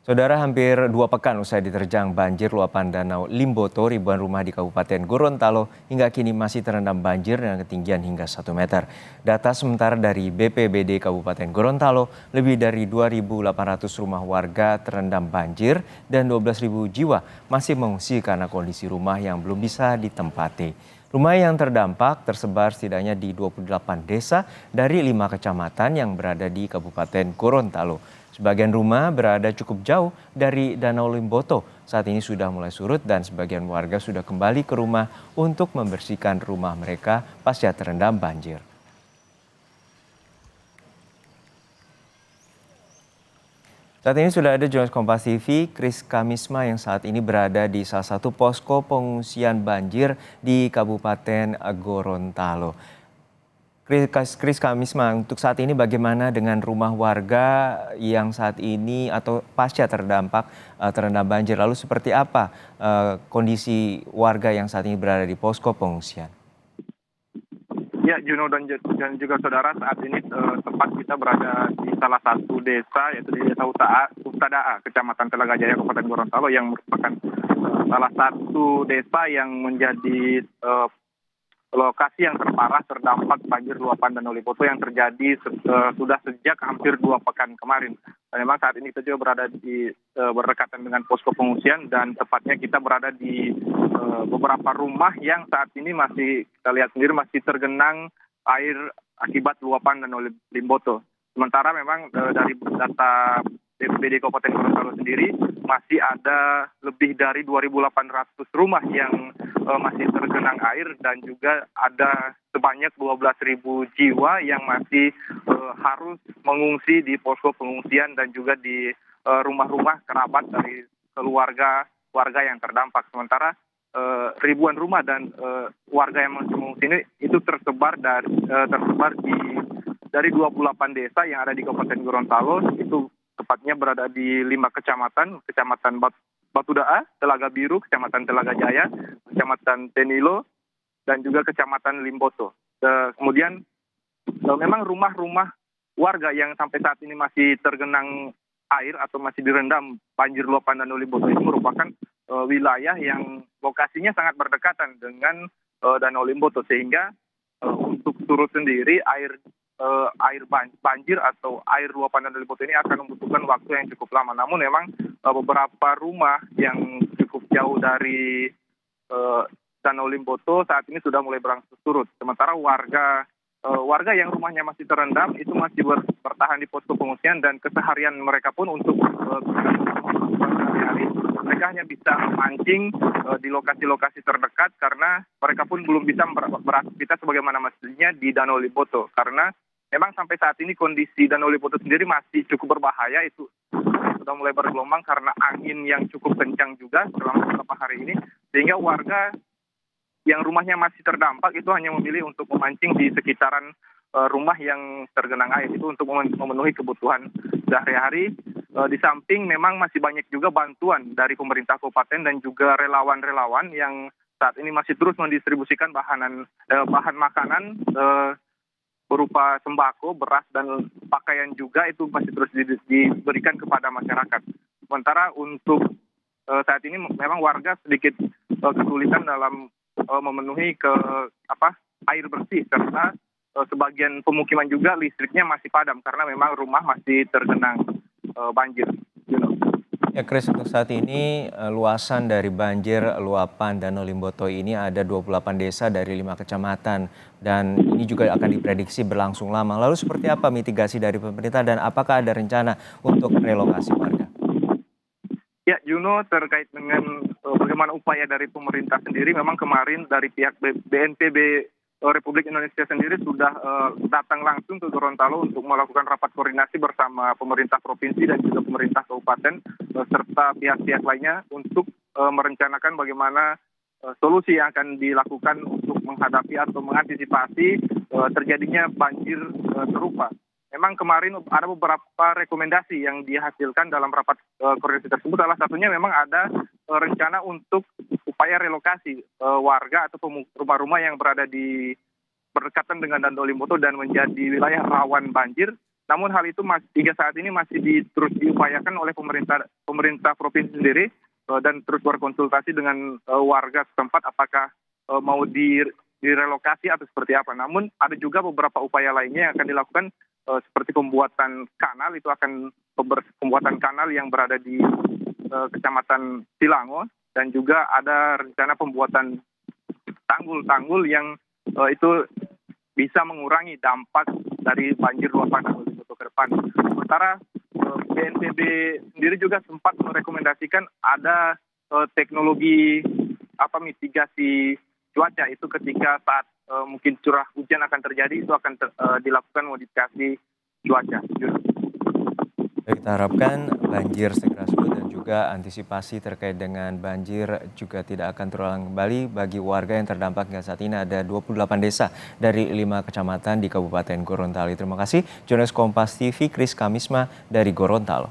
Saudara, hampir 2 pekan usai diterjang banjir luapan Danau Limboto, ribuan rumah di Kabupaten Gorontalo hingga kini masih terendam banjir dengan ketinggian hingga 1 meter. Data sementara dari BPBD Kabupaten Gorontalo, lebih dari 2.800 rumah warga terendam banjir dan 12.000 jiwa masih mengungsi karena kondisi rumah yang belum bisa ditempati. Rumah yang terdampak tersebar setidaknya di 28 desa dari 5 kecamatan yang berada di Kabupaten Gorontalo. Sebagian rumah berada cukup jauh dari Danau Limboto. Saat ini sudah mulai surut dan sebagian warga sudah kembali ke rumah untuk membersihkan rumah mereka pasca terendam banjir. Saat ini sudah ada jurnalis Kompas TV, Kris Kamisma yang saat ini berada di salah satu posko pengungsian banjir di Kabupaten Gorontalo. Kris Kamisma, untuk saat ini bagaimana dengan rumah warga yang saat ini atau pasca terendam banjir? Lalu seperti apa kondisi warga yang saat ini berada di posko pengungsian? Ya, Juno dan juga saudara, saat ini tempat kita berada di salah satu desa, yaitu di Desa Utadaa, Kecamatan Telaga Jaya, Kabupaten Gorontalo, yang merupakan salah satu desa yang menjadi lokasi yang terparah terdampak banjir luapan Danau Limboto yang terjadi sudah sejak hampir 2 pekan kemarin. Dan memang saat ini kita juga berada di berdekatan dengan posko pengungsian, dan tepatnya kita berada di beberapa rumah yang saat ini masih kita lihat sendiri masih tergenang air akibat luapan Danau Limboto. Sementara memang dari data BPBD Kabupaten Gorontalo sendiri masih ada lebih dari 2.800 rumah yang masih tergenang air, dan juga ada sebanyak 12.000 jiwa yang masih harus mengungsi di posko pengungsian dan juga di rumah-rumah kerabat dari warga yang terdampak. Sementara ribuan rumah dan warga yang masih mengungsi ini itu tersebar dari 28 desa yang ada di Kabupaten Gorontalo, itu tepatnya berada di 5 kecamatan, Kecamatan Batudaa, Telaga Biru, Kecamatan Telaga Jaya, Kecamatan Tenilo, dan juga Kecamatan Limboto. Kemudian memang rumah-rumah warga yang sampai saat ini masih tergenang air atau masih direndam banjir luapan Danau Limboto itu merupakan wilayah yang lokasinya sangat berdekatan dengan Danau Limboto, sehingga untuk surut sendiri air banjir atau air luapan Danau Limboto ini akan membutuhkan waktu yang cukup lama. Namun memang beberapa rumah yang cukup jauh dari Danau Limboto saat ini sudah mulai berangsur surut. Sementara warga yang rumahnya masih terendam itu masih bertahan di posko pengungsian, dan keseharian mereka pun untuk sehari-hari mereka hanya bisa memancing di lokasi-lokasi terdekat, karena mereka pun belum bisa beraktivitas sebagaimana mestinya di Danau Limboto, karena memang sampai saat ini kondisi Danau Limboto sendiri masih cukup berbahaya. Itu sudah mulai bergelombang karena angin yang cukup kencang juga selama beberapa hari ini, sehingga warga yang rumahnya masih terdampak itu hanya memilih untuk memancing di sekitaran rumah yang tergenang air itu untuk memenuhi kebutuhan sehari-hari. Di samping memang masih banyak juga bantuan dari pemerintah kabupaten dan juga relawan-relawan yang saat ini masih terus mendistribusikan bahan makanan berupa sembako, beras, dan pakaian juga, itu masih terus diberikan kepada masyarakat. Sementara untuk saat ini memang warga sedikit kesulitan dalam memenuhi air bersih, karena sebagian pemukiman juga listriknya masih padam karena memang rumah masih tergenang banjir. Ya, Kris, untuk saat ini luasan dari banjir luapan Danau Limboto ini ada 28 desa dari 5 kecamatan, dan ini juga akan diprediksi berlangsung lama. Lalu seperti apa mitigasi dari pemerintah dan apakah ada rencana untuk relokasi warga? Ya, Juno, terkait dengan bagaimana upaya dari pemerintah sendiri, memang kemarin dari pihak BNPB Republik Indonesia sendiri sudah datang langsung ke Gorontalo untuk melakukan rapat koordinasi bersama pemerintah provinsi dan juga pemerintah kabupaten serta pihak-pihak lainnya untuk merencanakan bagaimana solusi yang akan dilakukan untuk menghadapi atau mengantisipasi terjadinya banjir serupa. Memang kemarin ada beberapa rekomendasi yang dihasilkan dalam rapat koordinasi tersebut. Salah satunya memang ada rencana untuk upaya relokasi warga atau rumah-rumah yang berada di berdekatan dengan Danau Limboto dan menjadi wilayah rawan banjir. Namun hal itu hingga saat ini masih terus diupayakan oleh pemerintah provinsi sendiri dan terus berkonsultasi dengan warga setempat apakah mau direlokasi atau seperti apa. Namun ada juga beberapa upaya lainnya yang akan dilakukan seperti pembuatan kanal, itu akan pembuatan kanal yang berada di Kecamatan Silango, dan juga ada rencana pembuatan tanggul-tanggul yang itu bisa mengurangi dampak dari banjir luapan ke depan. Sementara BNPB sendiri juga sempat merekomendasikan ada teknologi mitigasi cuaca, itu ketika saat mungkin curah hujan akan terjadi, itu akan dilakukan modifikasi cuaca. Kita harapkan banjir segera surut dan juga antisipasi terkait dengan banjir juga tidak akan terulang kembali bagi warga yang terdampak hingga saat ini. Ada 28 desa dari 5 kecamatan di Kabupaten Gorontalo. Terima kasih jurnalis Kompas TV Kris Kamisma dari Gorontalo.